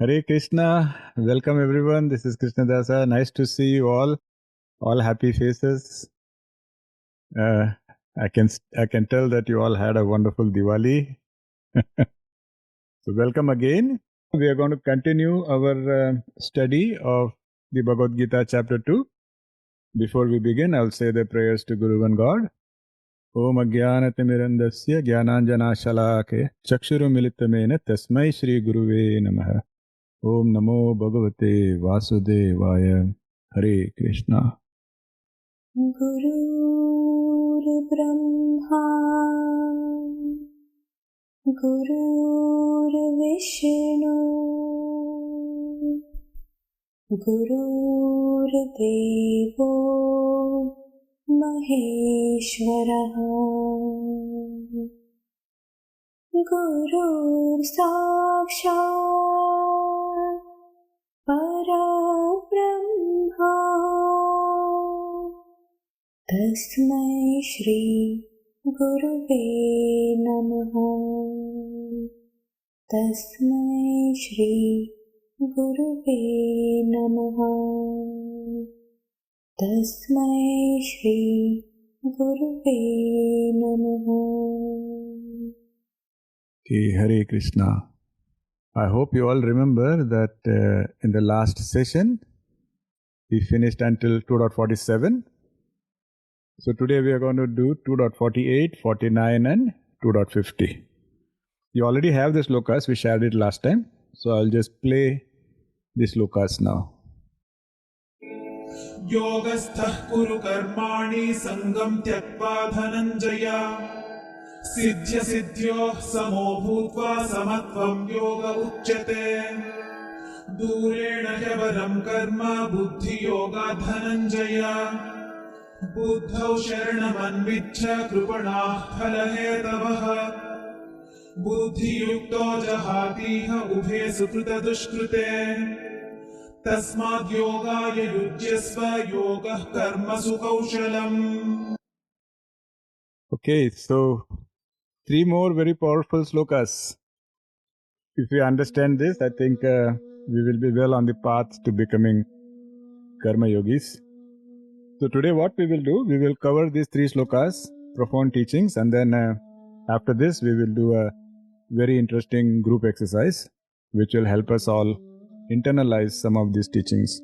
Hare Krishna, welcome everyone. This is Krishna Dasa. Nice to see you all happy faces. I can tell that you all had a wonderful Diwali. So welcome again. We are going to continue our study of the Bhagavad Gita chapter 2. Before we begin, I will say the prayers to Guru and God. Om Ajnanatimirandasya Jnananjanashalake Chakshuru Militamena Tasmai Shri Guruve Namaha. Om Namo Bhagavate Vasudevaya. Hare Krishna. Gurur Brahma Gurur Vishnu Gurur Devo Maheshwaraha Gurur Sakshat Parabrahma Tasmai Shri Guruve Namaha Tasmai Shri Guruve Namaha Tasmai Shri Guruve Namaha. Okay, Hare Krishna. I hope you all remember that in the last session we finished until 2.47. So today we are going to do 2.48, 49 and 2.50. You already have the slokas, we shared it last time. So I'll just play the slokas now. Yogastha kuru karmani sangam tyakva dhananjaya Siddhya siddhyo samo bhutva samatvam yoga uchyate Durena hyabaram karma buddhi yoga dhananjaya Buddhau sharanam kripanah phalahetavaha Buddhi yukto jahatiha ubhe sukrita dushkrite Tasmad yogaya yujyasva yogaḥ karmasu kauśalam. Okay, so 3 more very powerful slokas. If we understand this, I think we will be well on the path to becoming karma yogis. So today what we will do, we will cover these 3 slokas, profound teachings, and then after this we will do a very interesting group exercise which will help us all internalize some of these teachings.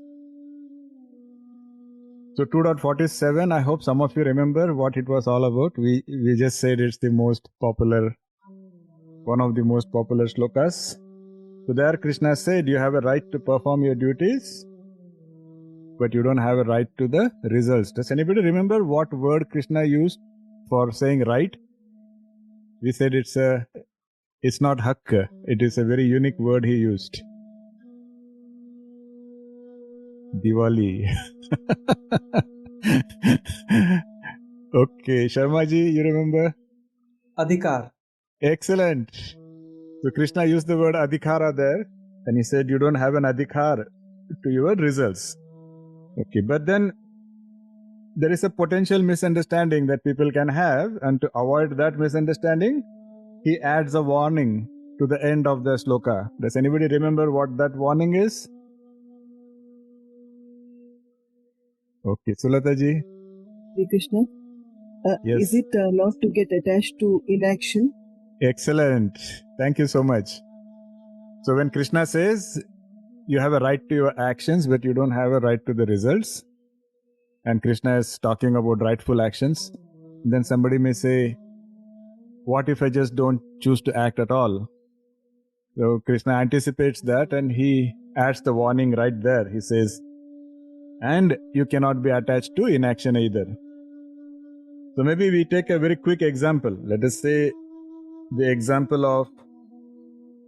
So 2.47, I hope some of you remember what it was all about. We just said it's the most popular, one of the most popular slokas. So there Krishna said, you have a right to perform your duties, but you don't have a right to the results. Does anybody remember what word Krishna used for saying right? We said it's not hakka. It is a very unique word he used. Diwali. Okay, Sharmaji, you remember? Adhikar. Excellent. So Krishna used the word adhikara there, and he said you don't have an adhikar to your results. Okay, but then there is a potential misunderstanding that people can have, and to avoid that misunderstanding, he adds a warning to the end of the sloka. Does anybody remember what that warning is? Okay, Sulataji. Shri Krishna. Yes. Is it not to get attached to inaction? Excellent. Thank you so much. So when Krishna says you have a right to your actions, but you don't have a right to the results, and Krishna is talking about rightful actions, then somebody may say, what if I just don't choose to act at all? So Krishna anticipates that and he adds the warning right there. He says, and you cannot be attached to inaction either. So maybe we take a very quick example. Let us say the example of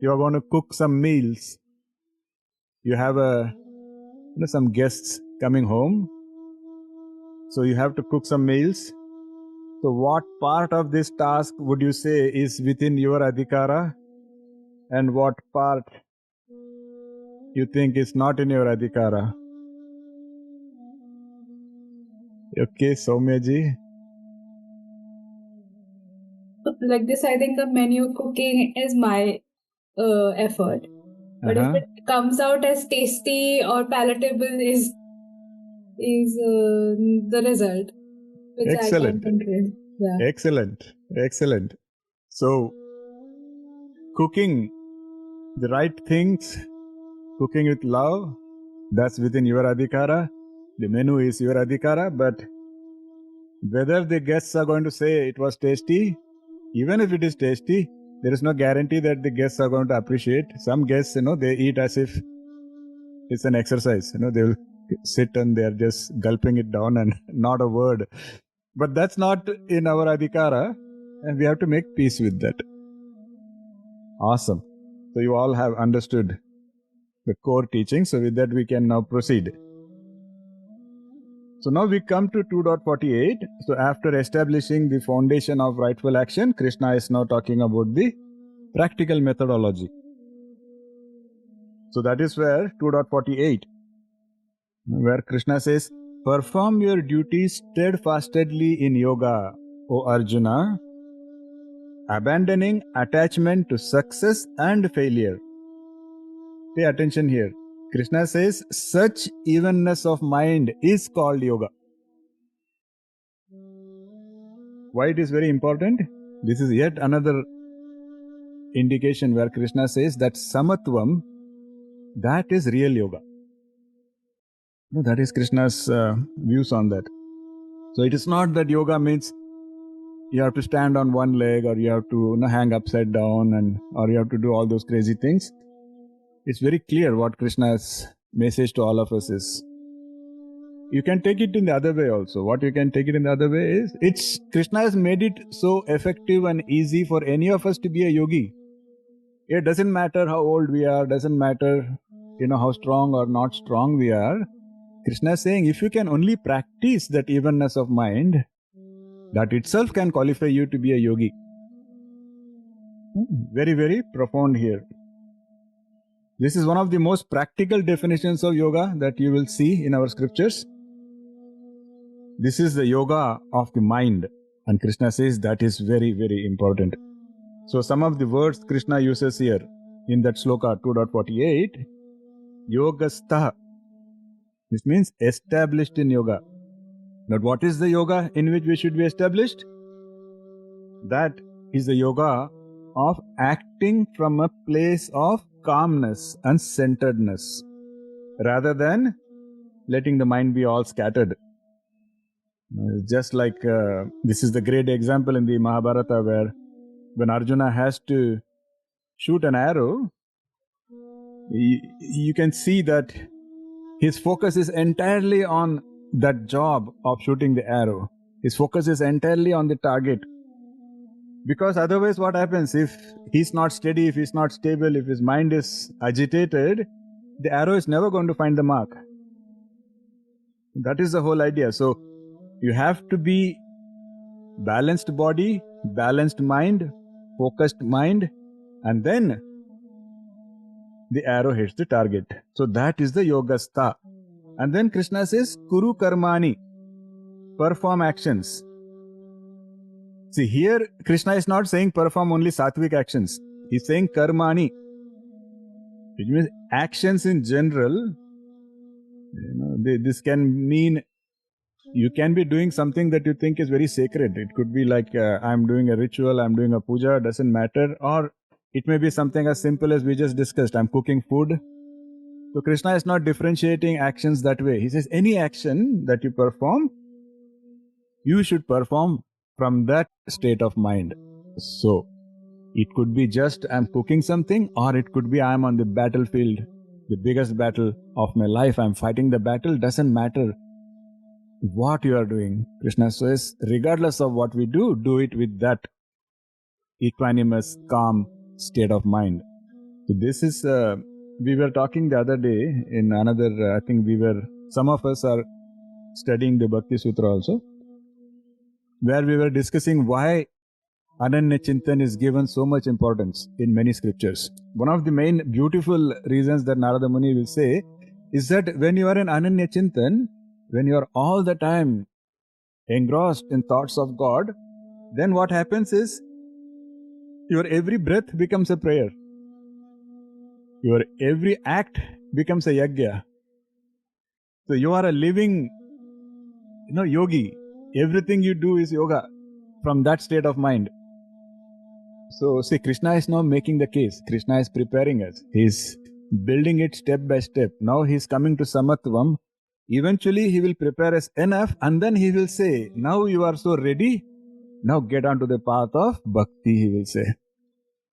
you are going to cook some meals. You have some guests coming home. So you have to cook some meals. So what part of this task would you say is within your adhikara? And what part you think is not in your adhikara? Okay, Soumya-ji. Like this, I think the menu cooking is my effort. But if it comes out as tasty or palatable is the result, which Excellent. I can't control. Yeah. Excellent. So, cooking the right things, cooking with love, that's within your adhikara. The menu is your adhikara, but whether the guests are going to say it was tasty, even if it is tasty, there is no guarantee that the guests are going to appreciate. Some guests, they eat as if it's an exercise. They will sit and they are just gulping it down and not a word. But that's not in our adhikara, and we have to make peace with that. Awesome. So you all have understood the core teaching. So with that, we can now proceed. So now we come to 2.48. So after establishing the foundation of rightful action, Krishna is now talking about the practical methodology. So that is where 2.48, where Krishna says, perform your duties steadfastly in yoga, O Arjuna, abandoning attachment to success and failure. Pay attention here. Krishna says, such evenness of mind is called yoga. Why it is very important? This is yet another indication where Krishna says that Samatvam, that is real yoga. No, that is Krishna's views on that. So it is not that yoga means you have to stand on one leg, or you have to hang upside down, or you have to do all those crazy things. It's very clear what Krishna's message to all of us is. You can take it in the other way also. What you can take it in the other way is, Krishna has made it so effective and easy for any of us to be a yogi. It doesn't matter how old we are, doesn't matter, how strong or not strong we are. Krishna is saying, if you can only practice that evenness of mind, that itself can qualify you to be a yogi. Very, very profound here. This is one of the most practical definitions of yoga that you will see in our scriptures. This is the yoga of the mind. And Krishna says that is very, very important. So some of the words Krishna uses here in that sloka 2.48, yogastha. This means established in yoga. Now what is the yoga in which we should be established? That is the yoga of acting from a place of calmness and centeredness, rather than letting the mind be all scattered. Just like this is the great example in the Mahabharata, where when Arjuna has to shoot an arrow, you can see that his focus is entirely on that job of shooting the arrow. His focus is entirely on the target. Because otherwise what happens, if he's not steady, if he's not stable, if his mind is agitated, the arrow is never going to find the mark. That is the whole idea. So you have to be balanced body, balanced mind, focused mind, and then the arrow hits the target. So that is the yogastha. And then Krishna says, Kuru karmani, perform actions. See, here Krishna is not saying perform only sattvic actions. He's saying karmani, which means actions in general. This can mean you can be doing something that you think is very sacred. It could be like I'm doing a ritual, I'm doing a puja, doesn't matter. Or it may be something as simple as we just discussed, I'm cooking food. So Krishna is not differentiating actions that way. He says any action that you perform, you should perform from that state of mind. So it could be just I'm cooking something, or it could be I'm on the battlefield, the biggest battle of my life. I'm fighting the battle. Doesn't matter what you are doing. Krishna says, regardless of what we do, do it with that equanimous, calm state of mind. So this is, we were talking the other day in another, some of us are studying the Bhakti Sutra also, where we were discussing why Ananya Chintan is given so much importance in many scriptures. One of the main beautiful reasons that Narada Muni will say is that when you are in Ananya Chintan, when you are all the time engrossed in thoughts of God, then what happens is your every breath becomes a prayer. Your every act becomes a yajna. So you are a living, yogi. Everything you do is yoga from that state of mind. So see, Krishna is now making the case. Krishna is preparing us. He's building it step by step. Now he's coming to Samatvam. Eventually he will prepare us enough and then he will say, now you are so ready. Now get onto the path of bhakti, he will say.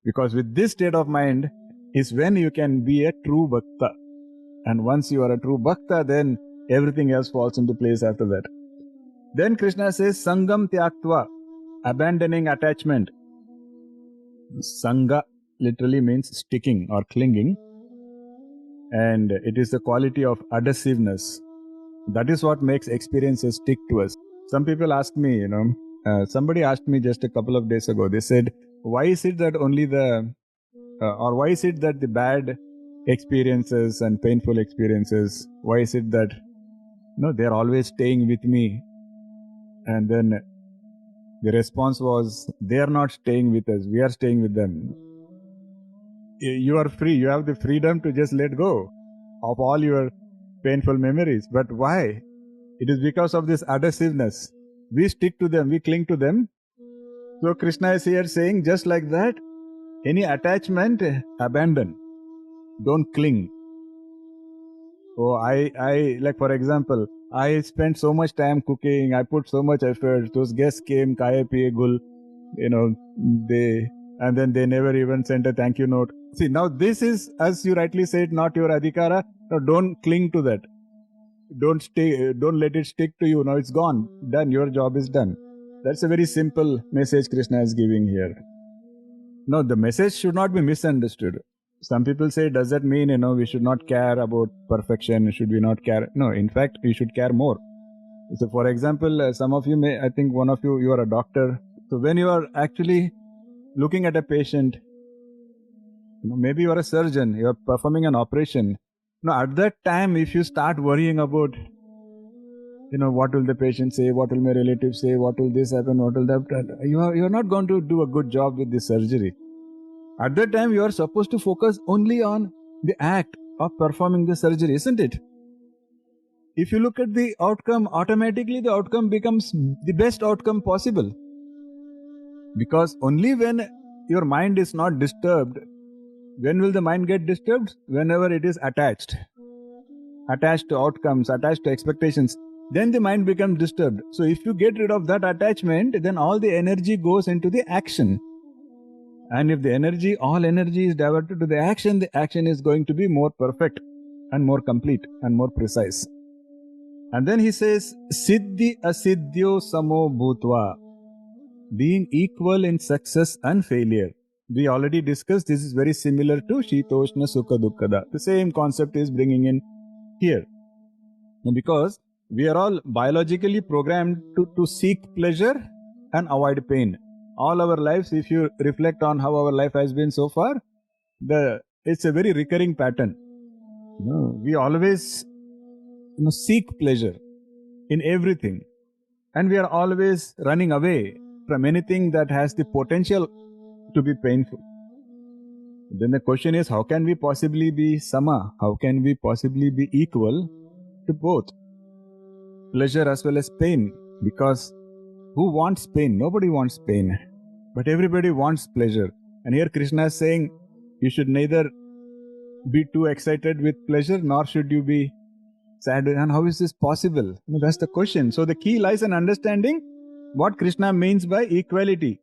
Because with this state of mind is when you can be a true bhakta. And once you are a true bhakta, then everything else falls into place after that. Then Krishna says, Sangam Tyaktva, abandoning attachment. Sangha literally means sticking or clinging. And it is the quality of adhesiveness. That is what makes experiences stick to us. Some people ask me, somebody asked me just a couple of days ago, they said, why is it that only why is it that the bad experiences and painful experiences, why is it that, they're always staying with me? And then the response was, they are not staying with us, we are staying with them. You are free, you have the freedom to just let go of all your painful memories. But why? It is because of this adhesiveness. We stick to them, we cling to them. So Krishna is here saying, just like that, any attachment, abandon. Don't cling. Oh, I like, for example, I spent so much time cooking, I put so much effort, those guests came, kaya piye gul, and then they never even sent a thank you note. See, now this is, as you rightly said, not your adhikara. Now don't cling to that. Don't let it stick to you. Now it's gone. Done. Your job is done. That's a very simple message Krishna is giving here. No, the message should not be misunderstood. Some people say, does that mean, we should not care about perfection? Should we not care? No, in fact, we should care more. So for example, some of you I think one of you are a doctor. So when you are actually looking at a patient, maybe you are a surgeon, you are performing an operation. Now, at that time, if you start worrying about, what will the patient say, what will my relatives say, what will this happen, what will that happen, you are not going to do a good job with the surgery. At that time, you are supposed to focus only on the act of performing the surgery, isn't it? If you look at the outcome, automatically the outcome becomes the best outcome possible. Because only when your mind is not disturbed, when will the mind get disturbed? Whenever it is attached to outcomes, attached to expectations, then the mind becomes disturbed. So if you get rid of that attachment, then all the energy goes into the action. And if all energy is diverted to the action is going to be more perfect and more complete and more precise. And then he says, Siddhi asiddhyo samo bhutva, being equal in success and failure. We already discussed, this is very similar to Shitoshna Sukha Dukkada. The same concept is bringing in here. Because we are all biologically programmed to seek pleasure and avoid pain. All our lives, if you reflect on how our life has been so far, it's a very recurring pattern. We always seek pleasure in everything. And we are always running away from anything that has the potential to be painful. Then the question is, how can we possibly be sama? How can we possibly be equal to both pleasure as well as pain? Because who wants pain? Nobody wants pain. But everybody wants pleasure. And here Krishna is saying, you should neither be too excited with pleasure, nor should you be sad. And how is this possible? That's the question. So the key lies in understanding what Krishna means by equality.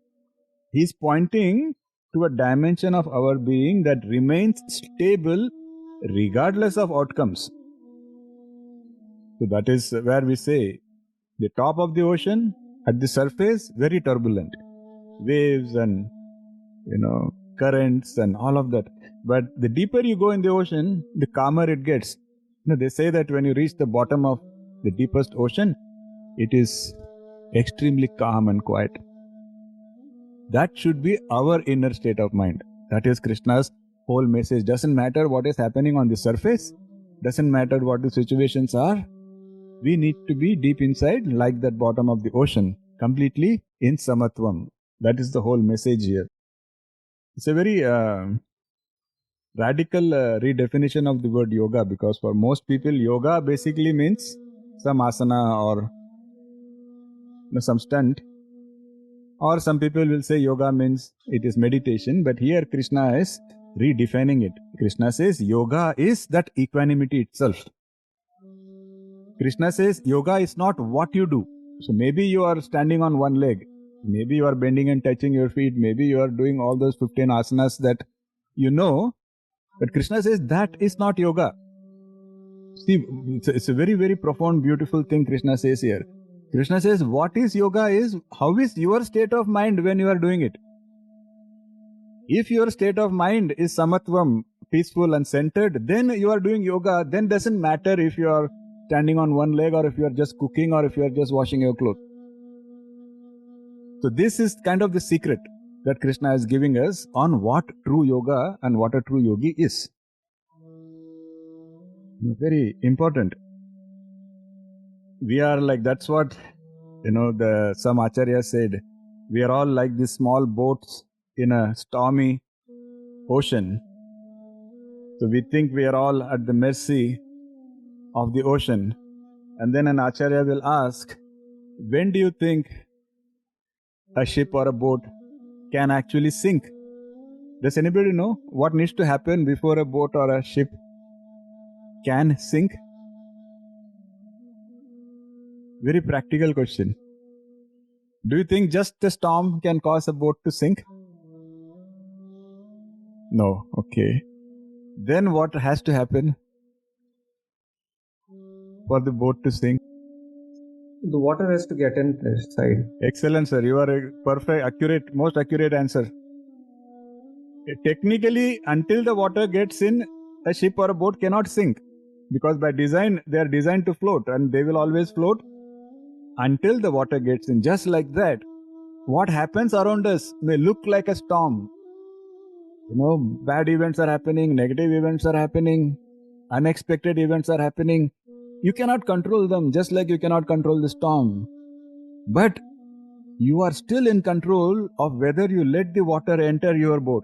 He's pointing to a dimension of our being that remains stable regardless of outcomes. So that is where we say, the top of the ocean, at the surface, very turbulent. Waves and, currents and all of that. But the deeper you go in the ocean, the calmer it gets. They say that when you reach the bottom of the deepest ocean, it is extremely calm and quiet. That should be our inner state of mind. That is Krishna's whole message. Doesn't matter what is happening on the surface. Doesn't matter what the situations are. We need to be deep inside, like that bottom of the ocean, completely in Samatvam. That is the whole message here. It's a very radical redefinition of the word yoga, because for most people, yoga basically means some asana or some stunt. Or some people will say yoga means it is meditation, but here Krishna is redefining it. Krishna says yoga is that equanimity itself. Krishna says yoga is not what you do. So maybe you are standing on one leg, maybe you are bending and touching your feet, maybe you are doing all those 15 asanas that you know, but Krishna says that is not yoga. See, it's a very, very profound, beautiful thing Krishna says here. Krishna says what is yoga is how is your state of mind when you are doing it. If your state of mind is samatvam, peaceful and centered, then you are doing yoga. Then doesn't matter if you are standing on one leg or if you are just cooking or if you are just washing your clothes. So this is kind of the secret that Krishna is giving us on what true yoga and what a true yogi is. Very important. We are like, that's what, some acharya said, we are all like these small boats in a stormy ocean. So we think we are all at the mercy of the ocean. And then an acharya will ask, when do you think a ship or a boat can actually sink? Does anybody know what needs to happen before a boat or a ship can sink? Very practical question. Do you think just a storm can cause a boat to sink? No. Okay. Then what has to happen for the boat to sink? The water has to get inside. Excellent, sir. You are a perfect, accurate, most accurate answer. Technically, until the water gets in, a ship or a boat cannot sink. Because by design, they are designed to float and they will always float until the water gets in. Just like that, what happens around us may look like a storm. Bad events are happening, negative events are happening, unexpected events are happening. You cannot control them, just like you cannot control the storm. But you are still in control of whether you let the water enter your boat.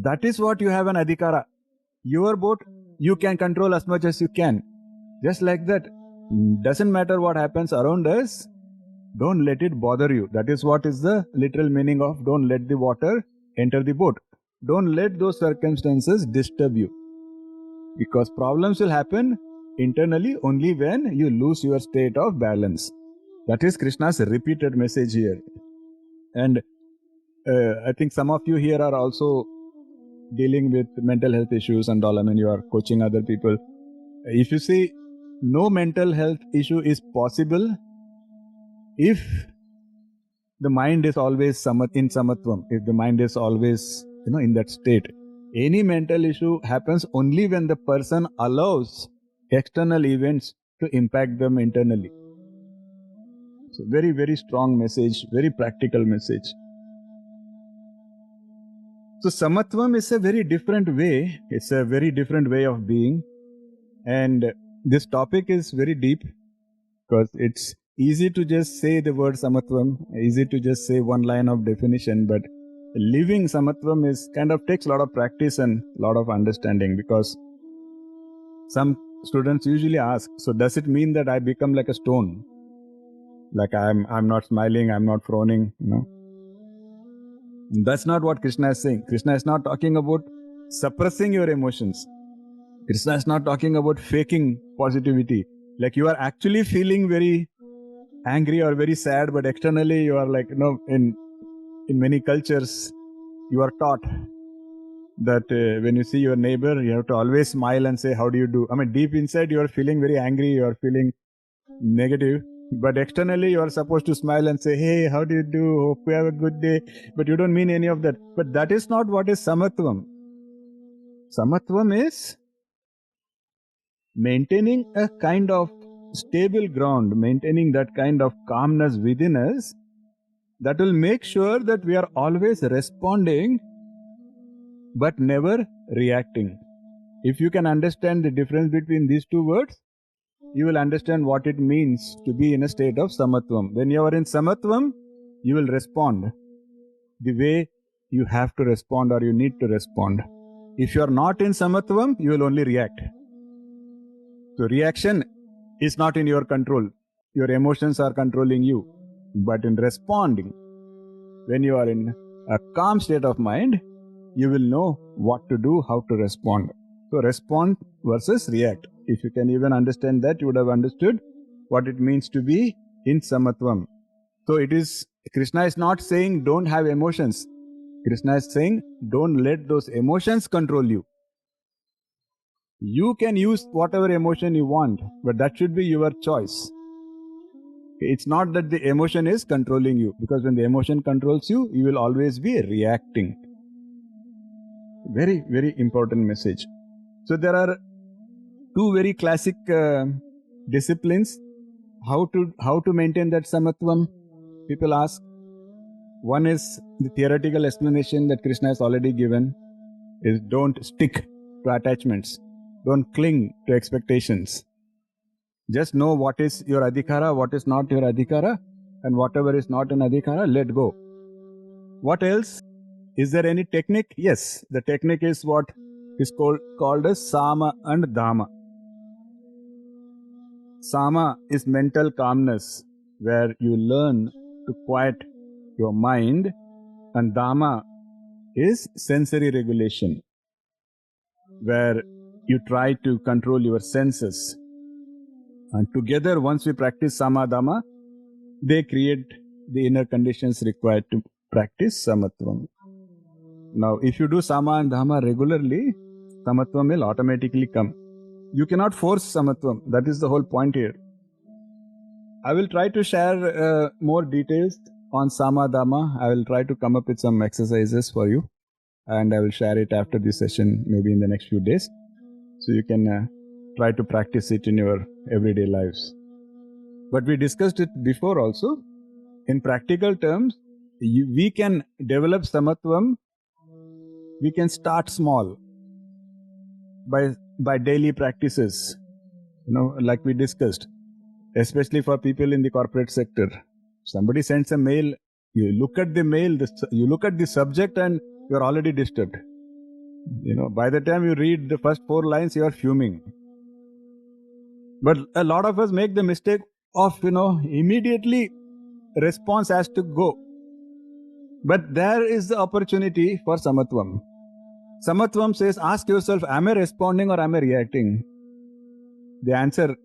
That is what you have an adhikara. Your boat, you can control as much as you can. Just like that. Doesn't matter what happens around us, don't let it bother you. That is what is the literal meaning of don't let the water enter the boat. Don't let those circumstances disturb you. Because problems will happen internally only when you lose your state of balance. That is Krishna's repeated message here. And I think some of you here are also dealing with mental health issues and all. I mean, you are coaching other people. If you see, no mental health issue is possible if the mind is always in samatvam, if the mind is always in that state. Any mental issue happens only when the person allows external events to impact them internally. So very, very strong message, very practical message. So Samatvam is a very different way. It's a very different way of being. And this topic is very deep because it's easy to just say the word Samatvam, easy to just say one line of definition, but living Samatvam is kind of takes a lot of practice and a lot of understanding, because some students usually ask, so does it mean that I become like a stone? Like I'm not smiling, I'm not frowning, That's not what Krishna is saying. Krishna is not talking about suppressing your emotions. Krishna is not talking about faking positivity. Like you are actually feeling very angry or very sad, but externally you are like, in many cultures, you are taught that when you see your neighbor, you have to always smile and say, how do you do? I mean, deep inside, you are feeling very angry, you are feeling negative, but externally, you are supposed to smile and say, hey, how do you do? Hope you have a good day. But you don't mean any of that. But that is not what is Samatvam. Samatvam is maintaining a kind of stable ground, maintaining that kind of calmness within us that will make sure that we are always responding but never reacting. If you can understand the difference between these two words, you will understand what it means to be in a state of Samatvam. When you are in Samatvam, you will respond the way you have to respond or you need to respond. If you are not in Samatvam, you will only react. So reaction is not in your control. Your emotions are controlling you. But in responding, when you are in a calm state of mind, you will know what to do, how to respond. So respond versus react. If you can even understand that, you would have understood what it means to be in Samatvam. So Krishna is not saying don't have emotions. Krishna is saying don't let those emotions control you. You can use whatever emotion you want, but that should be your choice. It's not that the emotion is controlling you, because when the emotion controls you, you will always be reacting. Very, very important message. So there are two very classic disciplines. How to maintain that Samatvam? People ask. One is the theoretical explanation that Krishna has already given, is don't stick to attachments. Don't cling to expectations. Just know what is your adhikara, what is not your adhikara, and whatever is not an adhikara, let go. What else? Is there any technique? Yes, the technique is what is called as Sama and Dhamma. Sama is mental calmness, where you learn to quiet your mind, and Dhamma is sensory regulation, where you try to control your senses. And together, once we practice Sama Dhamma, they create the inner conditions required to practice Samatvam. Now, if you do Sama and Dhamma regularly, Samatvam will automatically come. You cannot force Samatvam. That is the whole point here. I will try to share more details on Sama Dhamma. I will try to come up with some exercises for you, and I will share it after this session, maybe in the next few days. So you can try to practice it in your everyday lives. But we discussed it before also. In practical terms, we can develop Samatvam. We can start small by daily practices, like we discussed, especially for people in the corporate sector. Somebody sends a mail, you look at the mail, you look at the subject, and you're already disturbed. By the time you read the first 4 lines, you are fuming. But a lot of us make the mistake of, immediately response has to go. But there is the opportunity for Samatvam. Samatvam says, ask yourself, am I responding or am I reacting? The answer,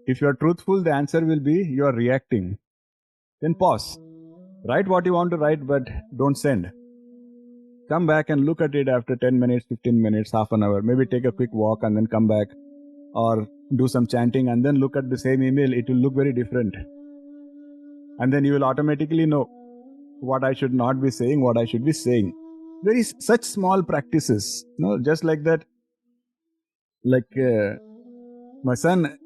if you are truthful, the answer will be you are reacting. Then pause. Write what you want to write, but don't send. Come back and look at it after 10 minutes, 15 minutes, half an hour. Maybe take a quick walk and then come back, or do some chanting and then look at the same email. It will look very different. And then you will automatically know what I should not be saying, what I should be saying. Such small practices, just like that. Like my son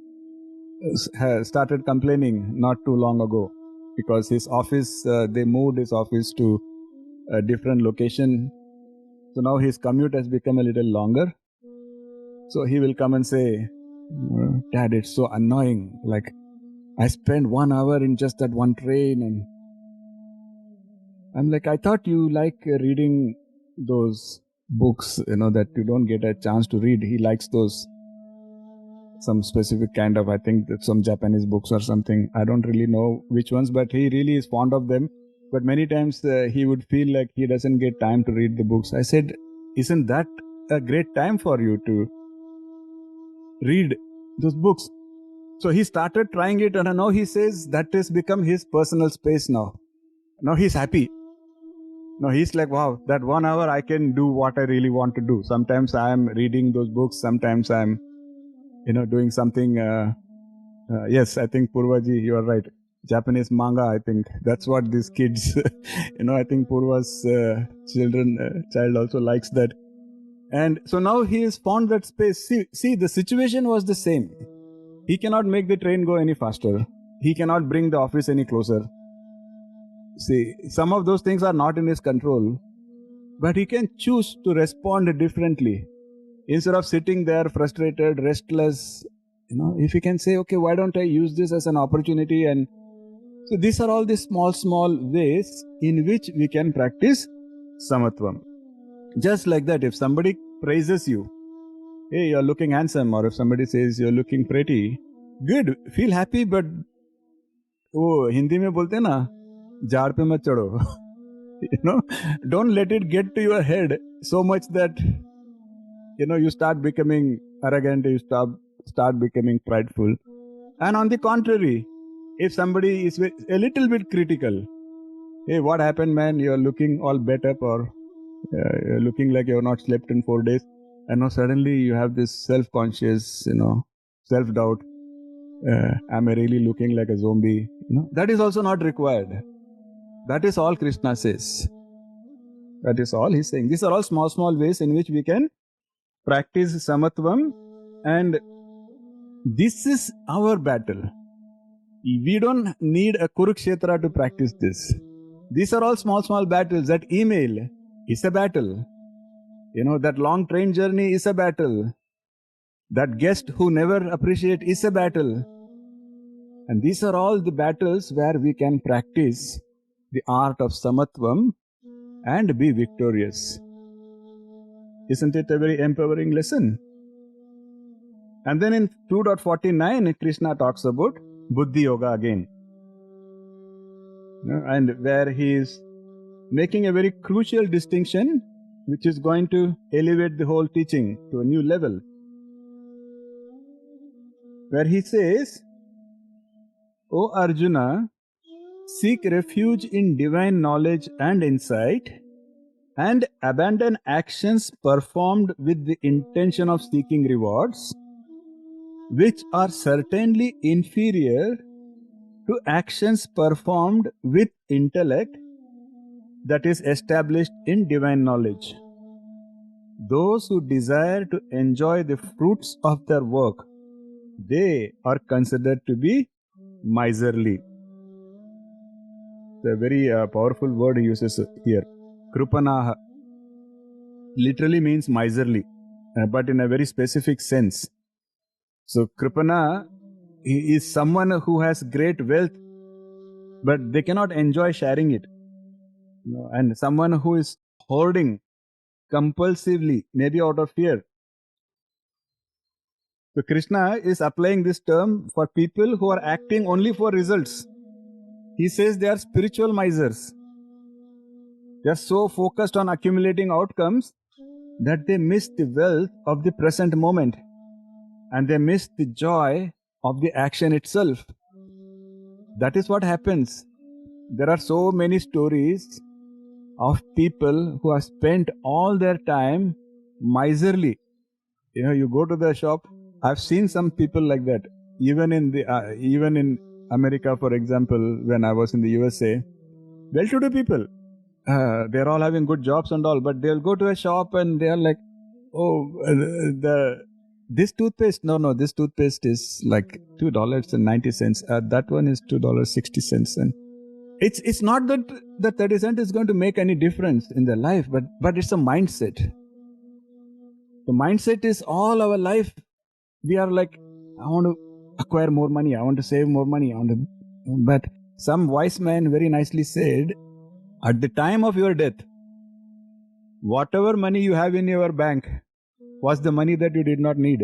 has started complaining not too long ago because his office, they moved his office to a different location. So now his commute has become a little longer. So he will come and say, Dad, it's so annoying. Like, I spent 1 hour in just that one train. And I'm like, I thought you like reading those books, that you don't get a chance to read. He likes those, some specific kind of, I think some Japanese books or something. I don't really know which ones, but he really is fond of them. But many times he would feel like he doesn't get time to read the books. I said, isn't that a great time for you to read those books? So he started trying it, and now he says that has become his personal space now. Now he's happy. Now he's like, wow, that 1 hour I can do what I really want to do. Sometimes I am reading those books. Sometimes I'm, doing something. Yes, I think Purvaji, you are right. Japanese manga, I think. That's what these kids, I think Purva's child also likes that. And so now he has found that space. See, the situation was the same. He cannot make the train go any faster. He cannot bring the office any closer. See, some of those things are not in his control, but he can choose to respond differently. Instead of sitting there frustrated, restless, if he can say, okay, why don't I use this as an opportunity? And so these are all the small ways in which we can practice Samatvam. Just like that, if somebody praises you, hey, you're looking handsome, or if somebody says you're looking pretty, good, feel happy, but वो हिंदी में बोलते हैं ना, झाड़ पे मत चढ़ो. Don't let it get to your head so much that you start becoming arrogant, you start becoming prideful. And on the contrary, if somebody is a little bit critical, hey, what happened, man? You're looking all beat up, or you're looking like you've not slept in 4 days, and now suddenly you have this self-conscious, self-doubt. Am I really looking like a zombie? That is also not required. That is all Krishna says. That is all he's saying. These are all small ways in which we can practice Samatvam, and this is our battle. We don't need a Kurukshetra to practice this. These are all small battles. That email is a battle. That long train journey is a battle. That guest who never appreciate is a battle. And these are all the battles where we can practice the art of Samatvam and be victorious. Isn't it a very empowering lesson? And then in 2.49, Krishna talks about Buddhi Yoga again. And where he is making a very crucial distinction, which is going to elevate the whole teaching to a new level. Where he says, O Arjuna, seek refuge in divine knowledge and insight, and abandon actions performed with the intention of seeking rewards, which are certainly inferior to actions performed with intellect that is established in divine knowledge. Those who desire to enjoy the fruits of their work, they are considered to be miserly. The very powerful word he uses here. Krupanaha literally means miserly, but in a very specific sense. So Kripana is someone who has great wealth, but they cannot enjoy sharing it. And someone who is hoarding compulsively, maybe out of fear. So Krishna is applying this term for people who are acting only for results. He says they are spiritual misers. They are so focused on accumulating outcomes that they miss the wealth of the present moment, and they miss the joy of the action itself. That is what happens. There are so many stories of people who have spent all their time miserly. You go to the shop. I've seen some people like that. Even in America, for example, when I was in the USA, well-to-do people, they're all having good jobs and all, but they'll go to a shop and they're like, oh, this toothpaste, no, this toothpaste is like $2.90. That one is $2.60. And it's not that the 30 cents is going to make any difference in their life, but it's a mindset. The mindset is all our life. We are like, I want to acquire more money, I want to save more money, but some wise man very nicely said, at the time of your death, whatever money you have in your bank was the money that you did not need.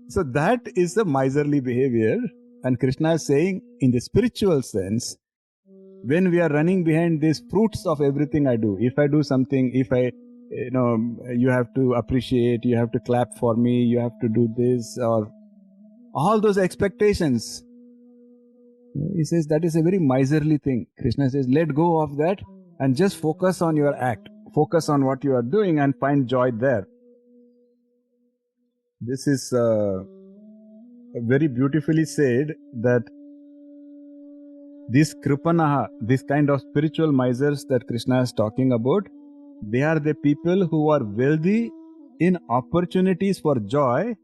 So that is a miserly behavior. And Krishna is saying, in the spiritual sense, when we are running behind these fruits of everything I do, if I do something, you have to appreciate, you have to clap for me, you have to do this, or all those expectations. He says that is a very miserly thing. Krishna says, let go of that and just focus on your act. Focus on what you are doing and find joy there. This is very beautifully said, that this kripanaha, this kind of spiritual misers that Krishna is talking about, they are the people who are wealthy in opportunities for joy,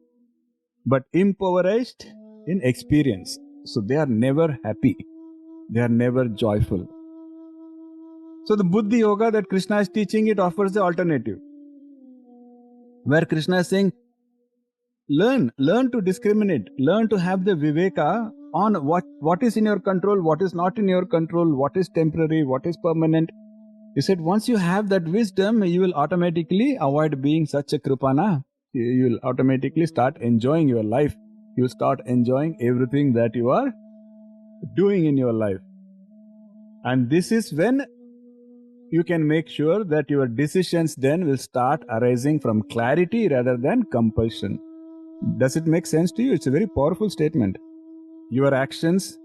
but impoverished in experience. So they are never happy. They are never joyful. So the Buddhi Yoga that Krishna is teaching, it offers the alternative. Where Krishna is saying, learn to discriminate, learn to have the viveka on what is in your control, what is not in your control, what is temporary, what is permanent. He said, once you have that wisdom, you will automatically avoid being such a kripana. You will automatically start enjoying your life. You will start enjoying everything that you are doing in your life. And this is when you can make sure that your decisions then will start arising from clarity rather than compulsion. Does it make sense to you? It's a very powerful statement. Your actions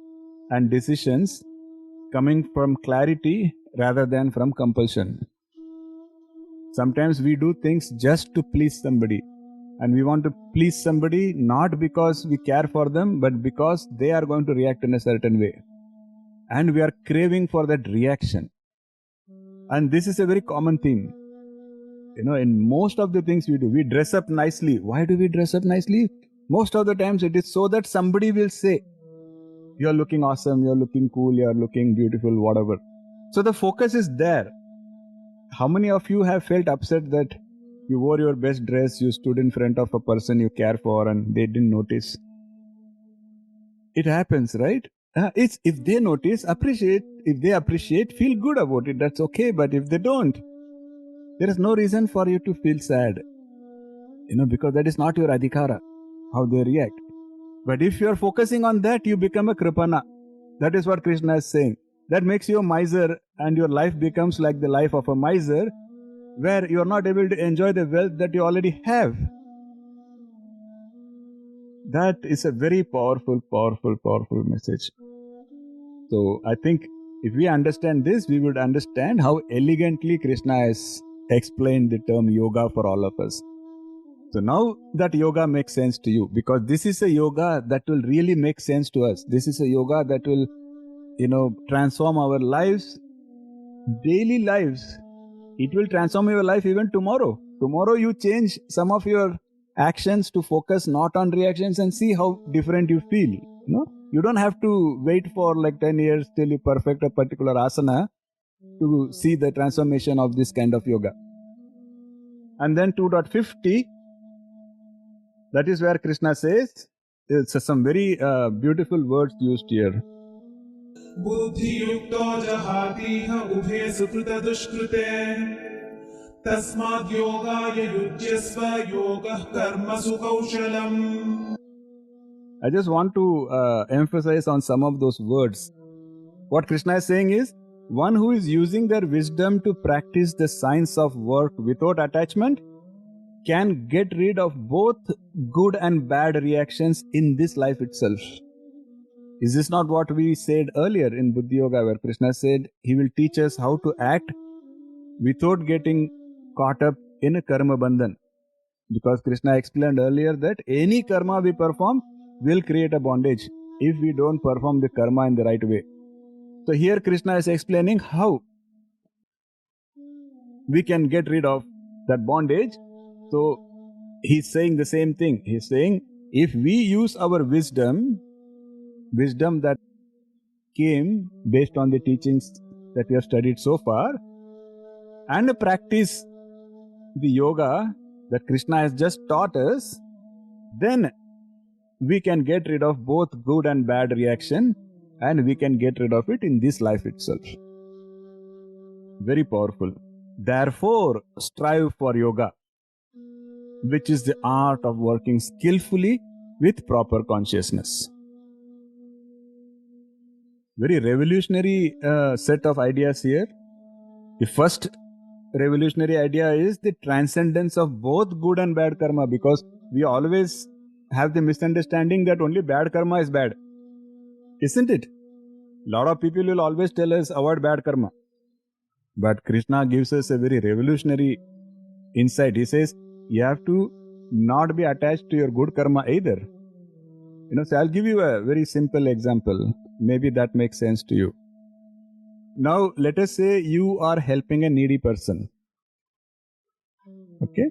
and decisions coming from clarity rather than from compulsion. Sometimes we do things just to please somebody, and we want to please somebody not because we care for them, but because they are going to react in a certain way. And we are craving for that reaction. And this is a very common theme. In most of the things we do, we dress up nicely. Why do we dress up nicely? Most of the times it is so that somebody will say, you're looking awesome, you're looking cool, you're looking beautiful, whatever. So the focus is there. How many of you have felt upset that you wore your best dress, you stood in front of a person you care for and they didn't notice? It happens, right? It's if they notice, appreciate. If they appreciate, feel good about it. That's okay. But if they don't, there is no reason for you to feel sad. Because that is not your adhikara, how they react. But if you are focusing on that, you become a kripana. That is what Krishna is saying. That makes you a miser, and your life becomes like the life of a miser, where you are not able to enjoy the wealth that you already have. That is a very powerful message. So I think if we understand this, we would understand how elegantly Krishna has explained the term yoga for all of us. So now that yoga makes sense to you, because this is a yoga that will really make sense to us. This is a yoga that will, transform our lives, daily lives. It will transform your life even tomorrow. Tomorrow you change some of your actions to focus not on reactions and see how different you feel. You don't have to wait for like 10 years till you perfect a particular asana to see the transformation of this kind of yoga. And then 2.50, that is where Krishna says, it's some very beautiful words used here. बुद्धियुक्तो जहातीह उभे सुकृत दुष्कृते तस्माद् योगाय युज्यस्व योगः कर्मसु कौशलम्. I just want to emphasize on some of those words. What Krishna is saying is, one who is using their wisdom to practice the science of work without attachment can get rid of both good and bad reactions in this life itself. Is this not what we said earlier in Buddhi Yoga, where Krishna said he will teach us how to act without getting caught up in a karma bandhan? Because Krishna explained earlier that any karma we perform will create a bondage if we don't perform the karma in the right way. So here Krishna is explaining how we can get rid of that bondage. So he's saying the same thing. He's saying if we use our wisdom that came based on the teachings that we have studied so far, and practice the yoga that Krishna has just taught us, then we can get rid of both good and bad reaction, and we can get rid of it in this life itself. Very powerful. Therefore, strive for yoga, which is the art of working skillfully with proper consciousness. Very revolutionary set of ideas here. The first revolutionary idea is the transcendence of both good and bad karma, because we always have the misunderstanding that only bad karma is bad. Isn't it? A lot of people will always tell us avoid bad karma. But Krishna gives us a very revolutionary insight. He says, you have to not be attached to your good karma either. So I'll give you a very simple example. Maybe that makes sense to you. Now, let us say you are helping a needy person. Okay?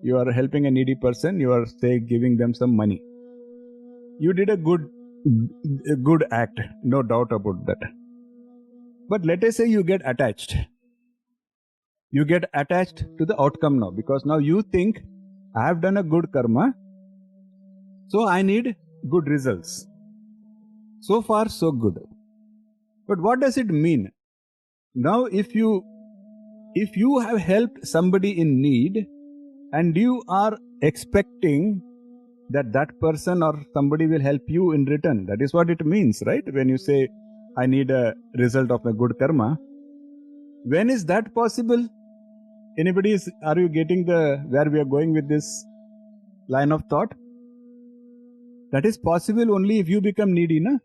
You are helping a needy person, you are, say, giving them some money. You did a good act, no doubt about that. But let us say you get attached. You get attached to the outcome now, because now you think, I have done a good karma, so I need good results. So far, so good. But what does it mean? Now, if you have helped somebody in need and you are expecting that person or somebody will help you in return, that is what it means, right? When you say, I need a result of a good karma. When is that possible? Are you getting where we are going with this line of thought? That is possible only if you become needy, na?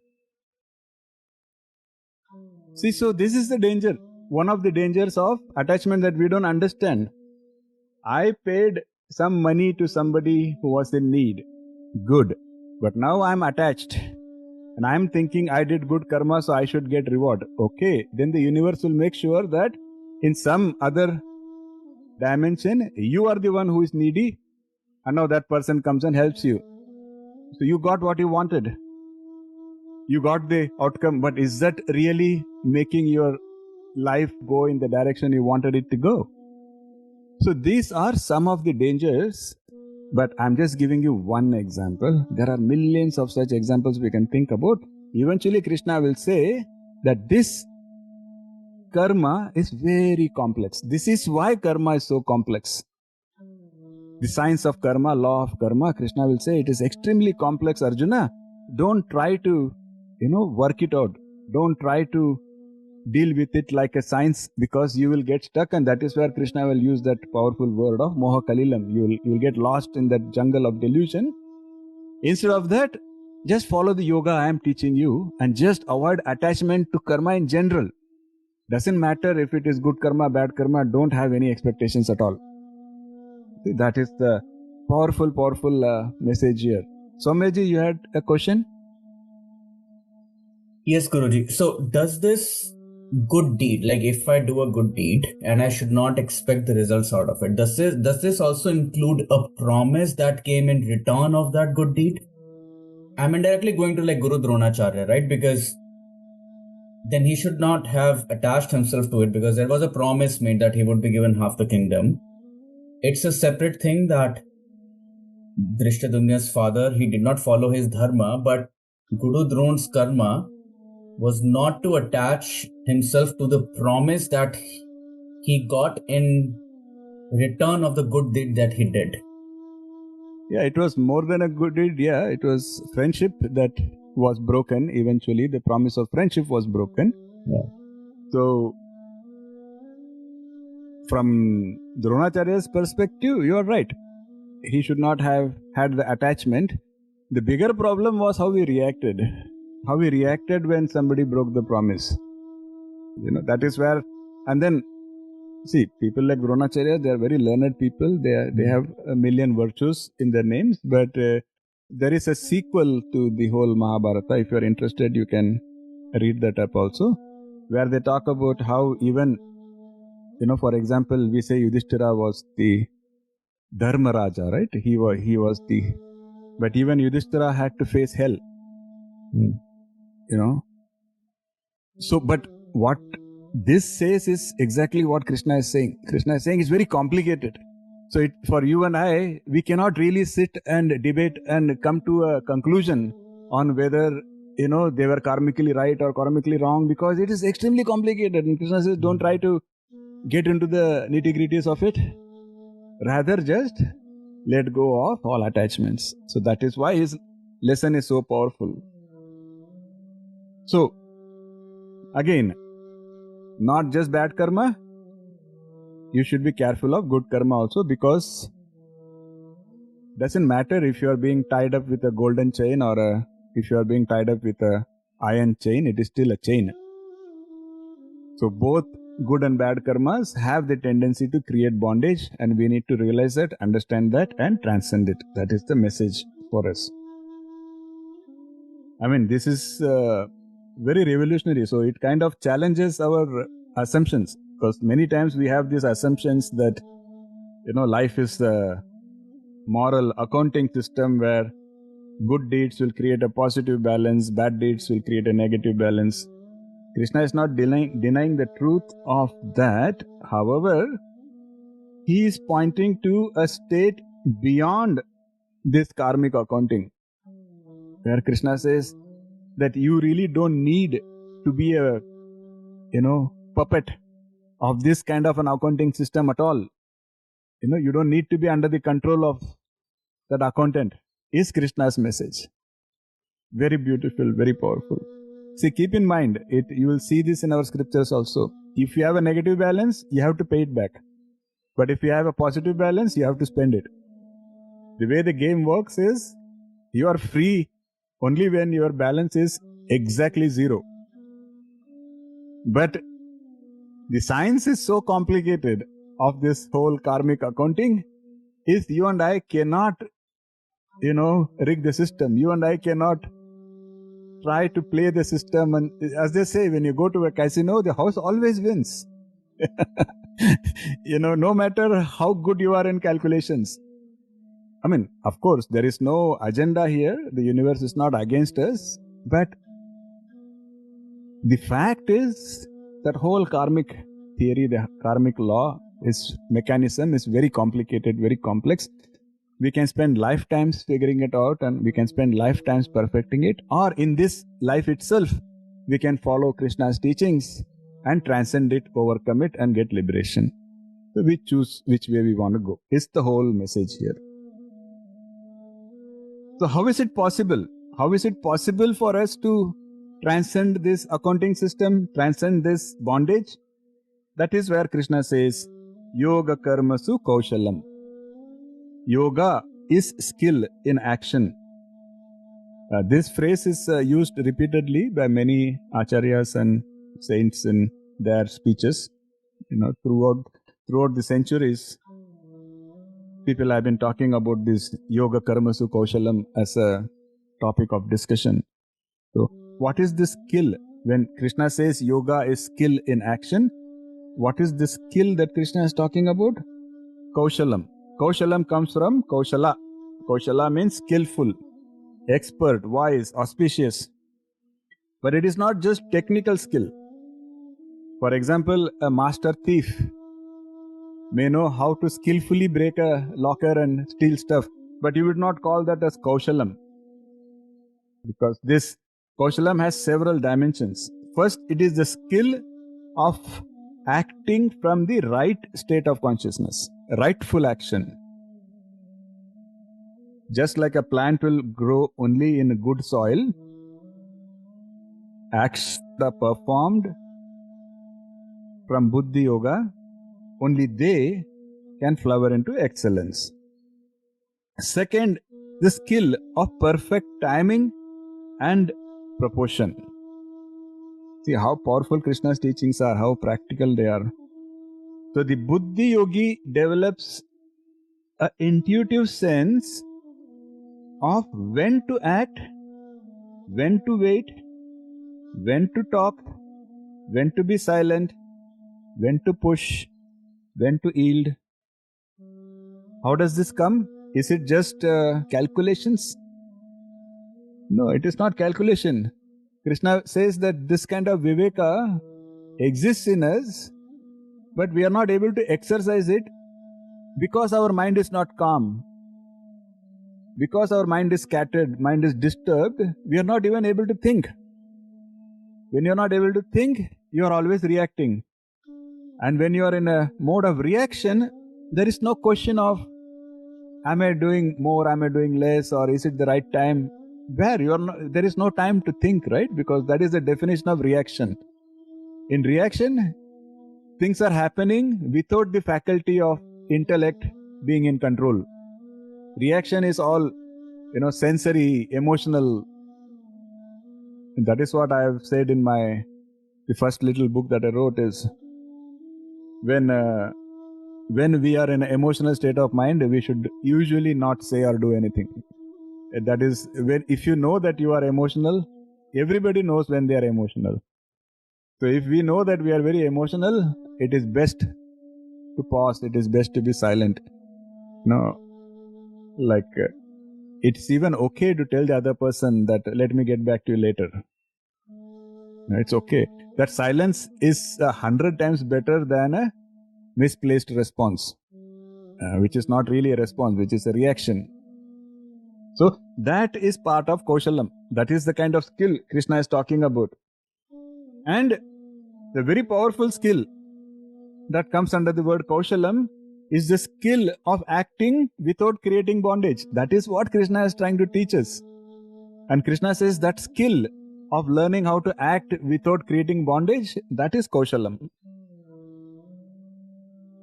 See, so this is the danger. One of the dangers of attachment that we don't understand. I paid some money to somebody who was in need. Good. But now I'm attached. And I'm thinking I did good karma, so I should get reward. Okay. Then the universe will make sure that in some other dimension, you are the one who is needy. And now that person comes and helps you. So you got what you wanted. You got the outcome, but is that really making your life go in the direction you wanted it to go? So these are some of the dangers, but I'm just giving you one example. There are millions of such examples we can think about. Eventually Krishna will say that this karma is very complex. This is why karma is so complex. The science of karma, law of karma, Krishna will say it is extremely complex, Arjuna. Don't try to work it out. Don't try to deal with it like a science, because you will get stuck, and that is where Krishna will use that powerful word of moha kalilam. You will get lost in that jungle of delusion. Instead of that, just follow the yoga I am teaching you and just avoid attachment to karma in general. Doesn't matter if it is good karma, bad karma, don't have any expectations at all. That is the powerful message here. Soumyaji, you had a question? Yes, Guruji. So does this good deed, like if I do a good deed and I should not expect the results out of it, does this also include a promise that came in return of that good deed? I'm indirectly going to like Guru Dronacharya, right? Because then he should not have attached himself to it, because there was a promise made that he would be given half the kingdom. It's a separate thing that Drishtadumna's father, he did not follow his dharma, but Guru Dron's karma was not to attach himself to the promise that he got in return of the good deed that he did. Yeah, it was more than a good deed. Yeah, it was friendship that was broken eventually. The promise of friendship was broken. Yeah. So, from Dronacharya's perspective, you are right. He should not have had the attachment. The bigger problem was how he reacted. How he reacted when somebody broke the promise. That is where, and then, see, people like Dronacharya, they are very learned people. They have a million virtues in their names, but there is a sequel to the whole Mahabharata. If you are interested, you can read that up also, where they talk about how even, for example, we say Yudhishthira was the Dharma Raja, right? He was the, but even Yudhishthira had to face hell. So, but what this says is exactly what Krishna is saying. Krishna is saying it's very complicated. So for you and I, we cannot really sit and debate and come to a conclusion on whether, they were karmically right or karmically wrong, because it is extremely complicated. And Krishna says, don't try to get into the nitty-gritties of it. Rather just let go of all attachments. So that is why his lesson is so powerful. So, again, not just bad karma, you should be careful of good karma also, because doesn't matter if you are being tied up with a golden chain or if you are being tied up with a iron chain, it is still a chain. So both good and bad karmas have the tendency to create bondage, and we need to realize that, understand that, and transcend it. That is the message for us. I mean, this is very revolutionary. So it kind of challenges our assumptions, because many times we have these assumptions that, life is a moral accounting system where good deeds will create a positive balance, bad deeds will create a negative balance. Krishna is not denying the truth of that. However, he is pointing to a state beyond this karmic accounting, where Krishna says, that you really don't need to be a, puppet of this kind of an accounting system at all. You don't need to be under the control of that accountant, is Krishna's message. Very beautiful, very powerful. See, keep in mind, you will see this in our scriptures also. If you have a negative balance, you have to pay it back. But if you have a positive balance, you have to spend it. The way the game works is, you are free only when your balance is exactly zero. But the science is so complicated of this whole karmic accounting, is you and I cannot, rig the system. You and I cannot try to play the system. And as they say, when you go to a casino, the house always wins. No matter how good you are in calculations. I mean, of course, there is no agenda here. The universe is not against us. But the fact is that whole karmic theory, the karmic law, mechanism is very complicated, very complex. We can spend lifetimes figuring it out, and we can spend lifetimes perfecting it. Or in this life itself, we can follow Krishna's teachings and transcend it, overcome it, and get liberation. So we choose which way we want to go. It's the whole message here. So how is it possible? How is it possible for us to transcend this accounting system, transcend this bondage? That is where Krishna says, yoga karmasu kauśalam. Yoga is skill in action. This phrase is used repeatedly by many acharyas and saints in their speeches. Throughout the centuries, people have been talking about this yoga karmasu kauśalam as a topic of discussion. So, what is this skill? When Krishna says yoga is skill in action, what is the skill that Krishna is talking about? Kaushalam. Kaushalam comes from kaushala. Kaushala means skillful, expert, wise, auspicious. But it is not just technical skill. For example, a master thief may know how to skillfully break a locker and steal stuff, but you would not call that as kaushalam. Because this kaushalam has several dimensions. First, it is the skill of acting from the right state of consciousness, rightful action. Just like a plant will grow only in good soil, acts are performed from buddhi yoga, only they can flower into excellence. Second, the skill of perfect timing and proportion. See how powerful Krishna's teachings are, how practical they are. So the buddhi yogi develops an intuitive sense of when to act, when to wait, when to talk, when to be silent, when to push, when to yield. How does this come? Is it just calculations? No, it is not calculation. Krishna says that this kind of viveka exists in us, but we are not able to exercise it because our mind is not calm. Because our mind is scattered, mind is disturbed, we are not even able to think. When you are not able to think, you are always reacting. And when you are in a mode of reaction, there is no question of, am I doing more, am I doing less, or is it the right time? Where you are not, there is no time to think, right? Because that is the definition of reaction. In reaction, things are happening without the faculty of intellect being in control. Reaction is all, sensory, emotional. And that is what I have said in the first little book that I wrote is, when we are in an emotional state of mind, we should usually not say or do anything. That is, if you know that you are emotional, everybody knows when they are emotional. So if we know that we are very emotional, it is best to pause, it is best to be silent. It's even okay to tell the other person that, let me get back to you later. It's okay. That silence is 100 times better than a misplaced response, which is not really a response, which is a reaction. So that is part of kaushalam. That is the kind of skill Krishna is talking about. And the very powerful skill that comes under the word kausalam is the skill of acting without creating bondage. That is what Krishna is trying to teach us. And Krishna says that skill of learning how to act without creating bondage, that is kausalam.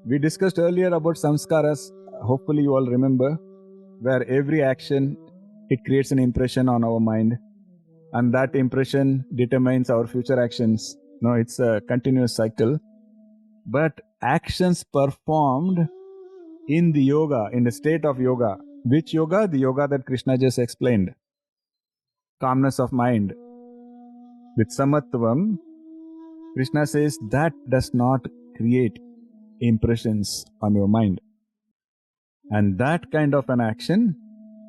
We discussed earlier about samskaras, hopefully you all remember, where every action, it creates an impression on our mind, and that impression determines our future actions. No, it's a continuous cycle. But actions performed in the yoga, in the state of yoga. Which yoga? The yoga that Krishna just explained. Calmness of mind. With Samatvam, Krishna says that does not create impressions on your mind. And that kind of an action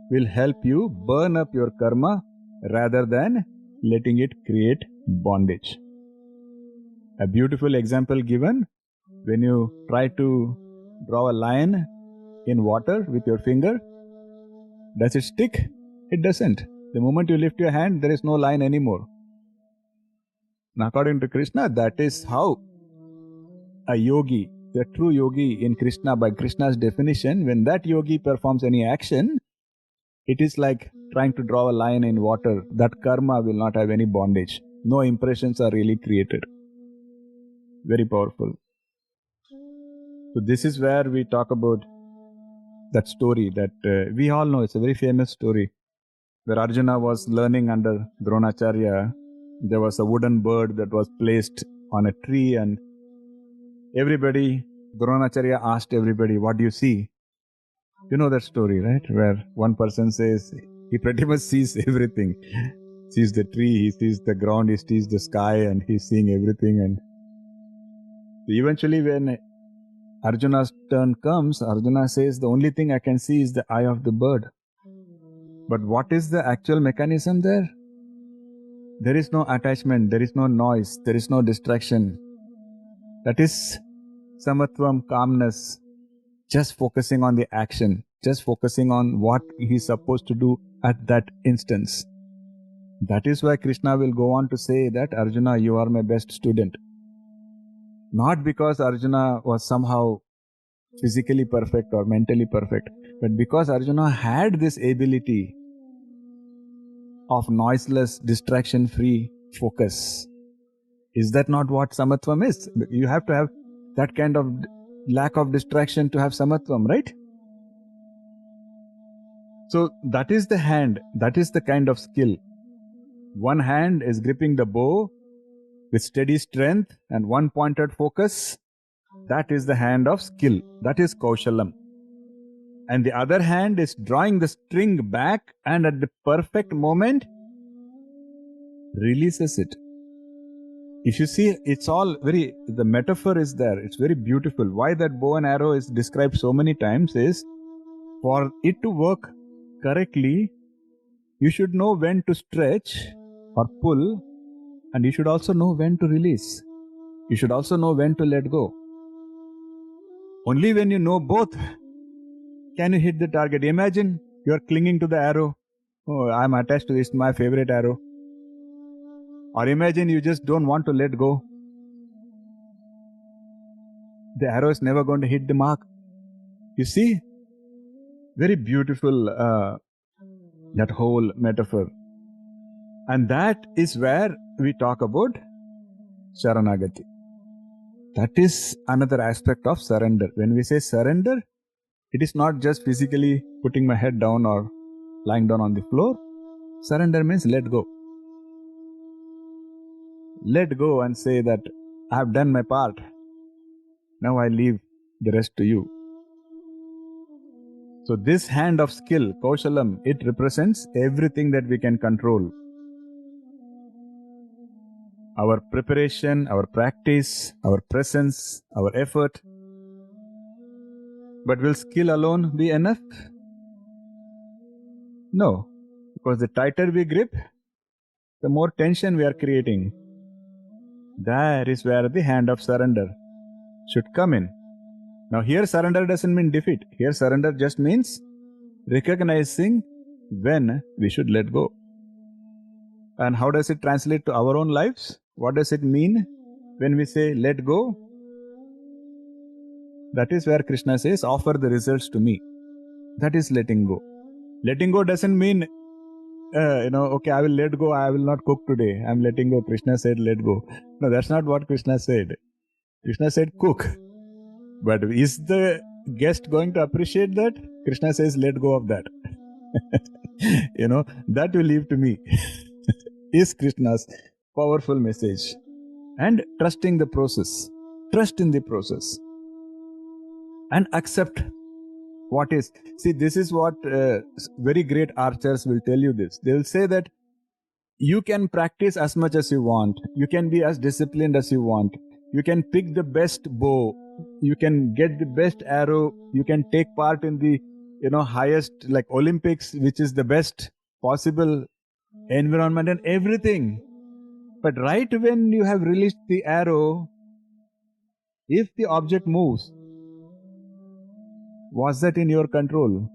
will help you burn up your karma rather than letting it create bondage. A beautiful example given when you try to draw a line in water with your finger. Does it stick? It doesn't. The moment you lift your hand, there is no line anymore. Now, according to Krishna, that is how a yogi, the true yogi in Krishna, by Krishna's definition, when that yogi performs any action, it is like trying to draw a line in water. That karma will not have any bondage. No impressions are really created. Very powerful. So this is where we talk about that story that we all know. It's a very famous story where Arjuna was learning under Dronacharya. There was a wooden bird that was placed on a tree, and Dronacharya asked everybody, what do you see? You know that story, right? Where one person says, he pretty much sees everything. Sees the tree, he sees the ground, he sees the sky, and he's seeing everything. And eventually when Arjuna's turn comes, Arjuna says, the only thing I can see is the eye of the bird. But what is the actual mechanism there? There is no attachment, there is no noise, there is no distraction. That is Samatvam, calmness, just focusing on the action, just focusing on what he's supposed to do at that instance. That is why Krishna will go on to say that, Arjuna, you are my best student. Not because Arjuna was somehow physically perfect or mentally perfect, but because Arjuna had this ability of noiseless, distraction-free focus. Is that not what Samatvam is? You have to have that kind of lack of distraction to have Samatvam, right? So that is the hand, that is the kind of skill. One hand is gripping the bow with steady strength and one pointed focus. That is the hand of skill. That is kausalam. And the other hand is drawing the string back and at the perfect moment releases it. If you see, it's all the metaphor is there. It's very beautiful. Why that bow and arrow is described so many times is, for it to work correctly, you should know when to stretch or pull, and you should also know when to release. You should also know when to let go. Only when you know both can you hit the target. Imagine you are clinging to the arrow. Oh, I'm attached to this, my favorite arrow. Or imagine you just don't want to let go. The arrow is never going to hit the mark. You see? Very beautiful, that whole metaphor. And that is where we talk about Sharanagati. That is another aspect of surrender. When we say surrender, it is not just physically putting my head down or lying down on the floor. Surrender means let go. Let go and say that I have done my part. Now I leave the rest to you. So this hand of skill, kausalam, it represents everything that we can control. Our preparation, our practice, our presence, our effort. But will skill alone be enough? No, because the tighter we grip, the more tension we are creating. That is where the hand of surrender should come in. Now here surrender doesn't mean defeat. Here surrender just means recognizing when we should let go. And how does it translate to our own lives? What does it mean when we say let go? That is where Krishna says, offer the results to me. That is letting go. Letting go doesn't mean, okay, I will let go, I will not cook today. I'm letting go. Krishna said, let go. No, that's not what Krishna said. Krishna said, cook. But is the guest going to appreciate that? Krishna says, let go of that. That will leave to me. Is Krishna's powerful message. And trusting the process. Trust in the process. And accept what is. See, this is what very great archers will tell you this. They will say that you can practice as much as you want. You can be as disciplined as you want. You can pick the best bow. You can get the best arrow. You can take part in the, highest, like Olympics, which is the best possible environment and everything. But right when you have released the arrow, if the object moves, was that in your control?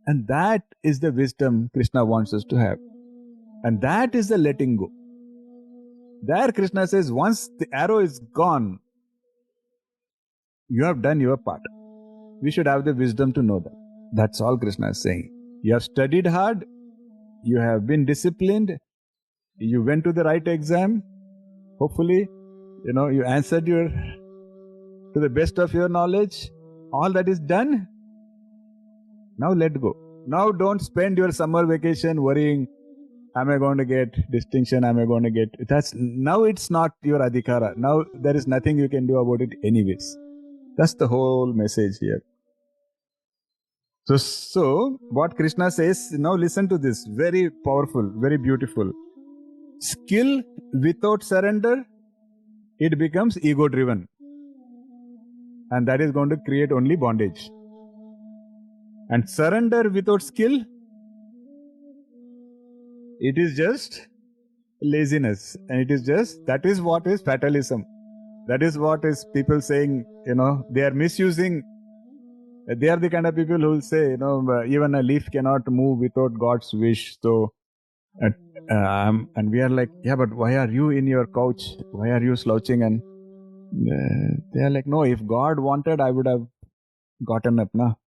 And that is the wisdom Krishna wants us to have. And that is the letting go. There Krishna says, once the arrow is gone, you have done your part. We should have the wisdom to know that. That's all Krishna is saying. You have studied hard. You have been disciplined. You went to the right exam. Hopefully, you answered to the best of your knowledge. All that is done. Now let go. Now don't spend your summer vacation worrying, am I going to get distinction? Am I going to get... Now it's not your adhikara. Now there is nothing you can do about it anyways. That's the whole message here. So what Krishna says, now listen to this. Very powerful, very beautiful. Skill without surrender, it becomes ego-driven. And that is going to create only bondage. And surrender without skill, it is just laziness. And that is what is fatalism. That is what is people saying, they are misusing. They are the kind of people who will say, even a leaf cannot move without God's wish. So, and we are like, yeah, but why are you in your couch? Why are you slouching? And they are like, no, if God wanted, I would have gotten up now.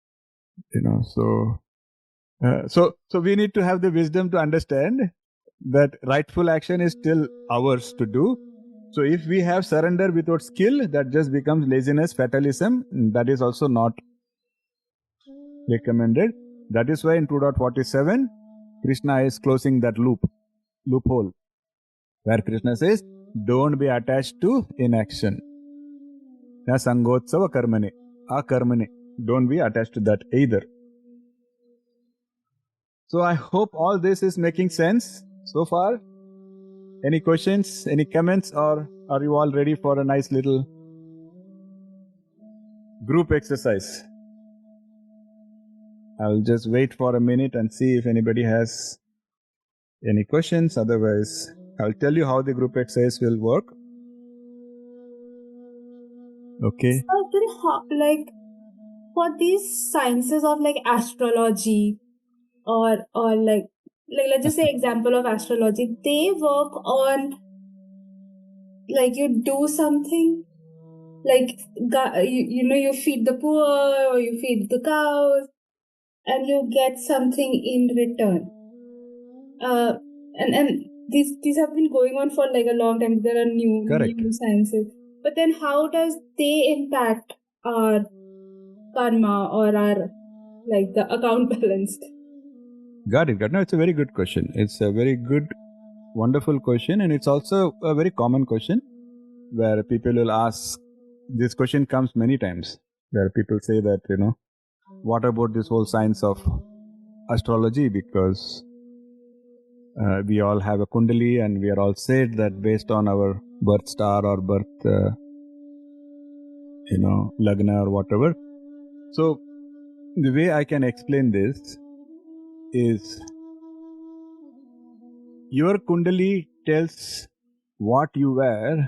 So we need to have the wisdom to understand that rightful action is still ours to do. So if we have surrender without skill, that just becomes laziness, fatalism. That is also not recommended. That is why in 2.47, Krishna is closing that loophole, where Krishna says, don't be attached to inaction. Na sangotsava karmane, akarmane. Don't be attached to that either. So I hope all this is making sense so far. Any questions, any comments, or are you all ready for a nice little group exercise? I'll just wait for a minute and see if anybody has any questions. Otherwise, I'll tell you how the group exercise will work. Okay. So then, for these sciences of astrology or let's just say example of astrology, they work on you do something you feed the poor or you feed the cows and you get something in return. And these have been going on for a long time. There are new sciences. But then how does they impact our karma or our the account balance? Got it. No, it's a very good question. It's a very good, wonderful question. And it's also a very common question where people will ask, this question comes many times, where people say that, what about this whole science of astrology? Because we all have a kundali and we are all said that based on our birth star or birth, lagna or whatever. So the way I can explain this is your kundali tells what you were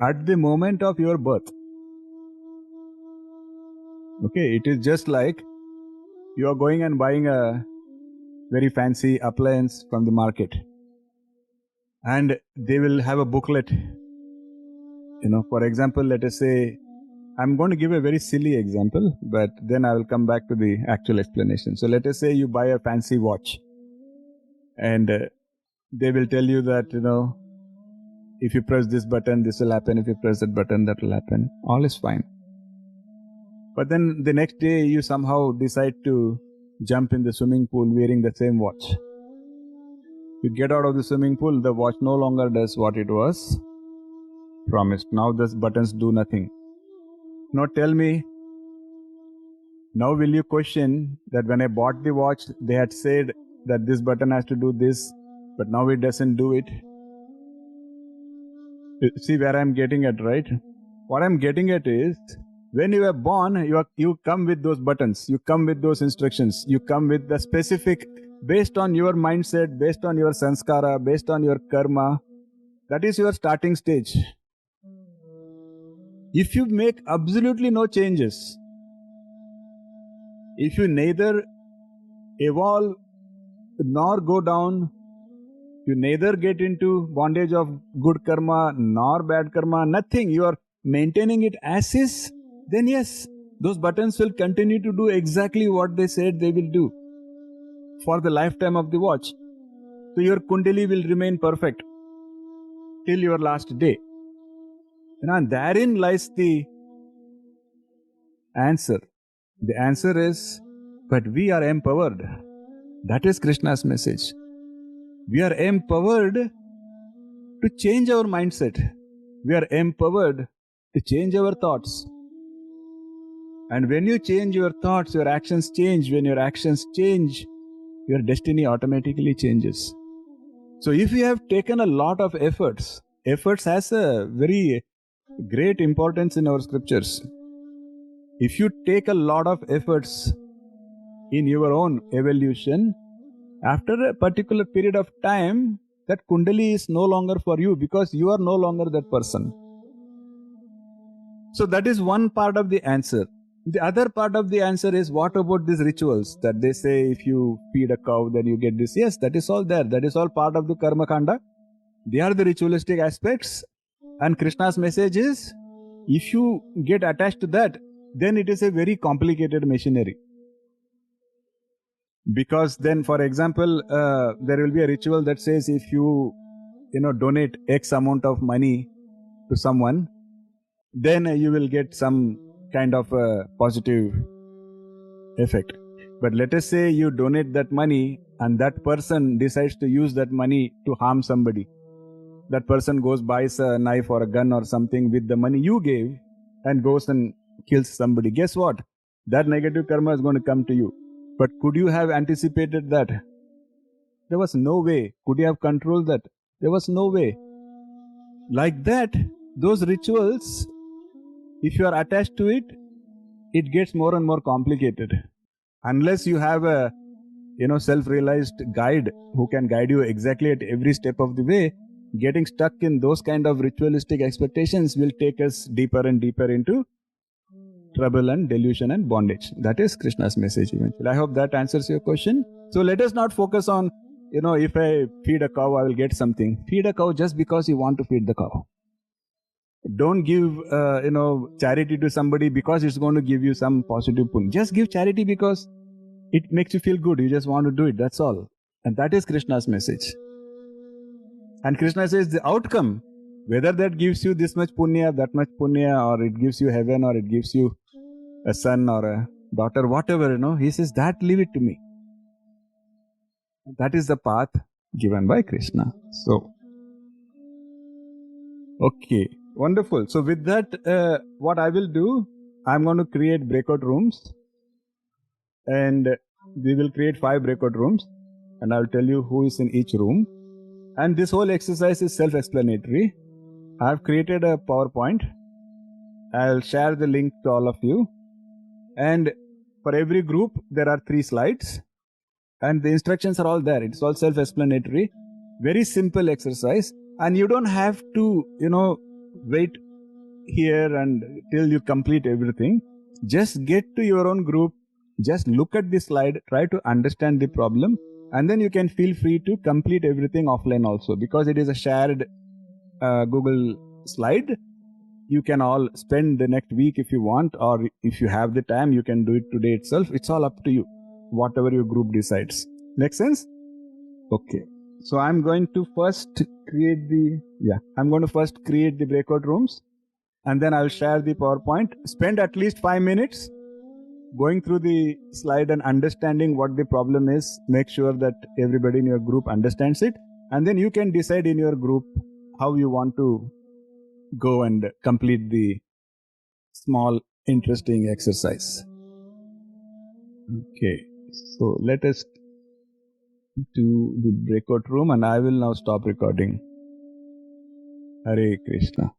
at the moment of your birth. Okay, it is just like you are going and buying a very fancy appliance from the market. And they will have a booklet. For example, let us say, I'm going to give a very silly example, but then I will come back to the actual explanation. So let us say you buy a fancy watch, and they will tell you that, if you press this button, this will happen. If you press that button, that will happen. All is fine. But then the next day, you somehow decide to jump in the swimming pool wearing the same watch. You get out of the swimming pool, the watch no longer does what it was promised. Now the buttons do nothing. Now tell me, now will you question that when I bought the watch, they had said that this button has to do this, but now it doesn't do it? See where I'm getting at, right? What I'm getting at is, when you are born, you come with those buttons, you come with those instructions, you come with the specific, based on your mindset, based on your sanskara, based on your karma. That is your starting stage. If you make absolutely no changes, if you neither evolve nor go down, you neither get into bondage of good karma nor bad karma, nothing, you are maintaining it as is, then yes, those buttons will continue to do exactly what they said they will do for the lifetime of the watch. So your kundali will remain perfect till your last day. And therein lies the answer. The answer is, but we are empowered. That is Krishna's message. We are empowered to change our mindset. We are empowered to change our thoughts. And when you change your thoughts, your actions change. When your actions change, your destiny automatically changes. So if you have taken a lot of efforts has a very great importance in our scriptures. If you take a lot of efforts in your own evolution, after a particular period of time, that kundali is no longer for you because you are no longer that person. So that is one part of the answer. The other part of the answer is, what about these rituals that they say if you feed a cow then you get this? Yes, that is all there. That is all part of the karma kanda. They are the ritualistic aspects. And Krishna's message is, if you get attached to that, then it is a very complicated machinery. Because then, for example, there will be a ritual that says if you donate X amount of money to someone, then you will get some kind of a positive effect. But let us say you donate that money and that person decides to use that money to harm somebody. That person goes, buys a knife or a gun or something with the money you gave and goes and kills somebody. Guess what? That negative karma is going to come to you. But could you have anticipated that? There was no way. Could you have controlled that? There was no way. Like that, those rituals, if you are attached to it, it gets more and more complicated. Unless you have a self-realized guide who can guide you exactly at every step of the way, getting stuck in those kind of ritualistic expectations will take us deeper and deeper into trouble and delusion and bondage. That is Krishna's message eventually. I hope that answers your question. So let us not focus on, if I feed a cow, I will get something. Feed a cow just because you want to feed the cow. Don't give, charity to somebody because it's going to give you some positive punya. Just give charity because it makes you feel good. You just want to do it. That's all. And that is Krishna's message. And Krishna says the outcome, whether that gives you this much punya, that much punya, or it gives you heaven, or it gives you a son or a daughter, whatever, he says that leave it to me. That is the path given by Krishna. So, okay, wonderful. So with that, what I will do, I'm going to create breakout rooms, and we will create 5 breakout rooms, and I'll tell you who is in each room. And this whole exercise is self-explanatory. I have created a PowerPoint. I'll share the link to all of you. And for every group, there are 3 slides. And the instructions are all there. It's all self-explanatory. Very simple exercise. And you don't have to, wait here and till you complete everything. Just get to your own group. Just look at the slide. Try to understand the problem. And then you can feel free to complete everything offline also, because it is a shared Google slide. You can all spend the next week if you want, or if you have the time, you can do it today itself. It's all up to you, whatever your group decides. Make sense? Okay. So I'm going to first create the breakout rooms, and then I'll share the PowerPoint. Spend at least 5 minutes going through the slide and understanding what the problem is. Make sure that everybody in your group understands it, and then you can decide in your group how you want to go and complete the small interesting exercise. Okay, so let us do the breakout room, and I will now stop recording. Hare Krishna.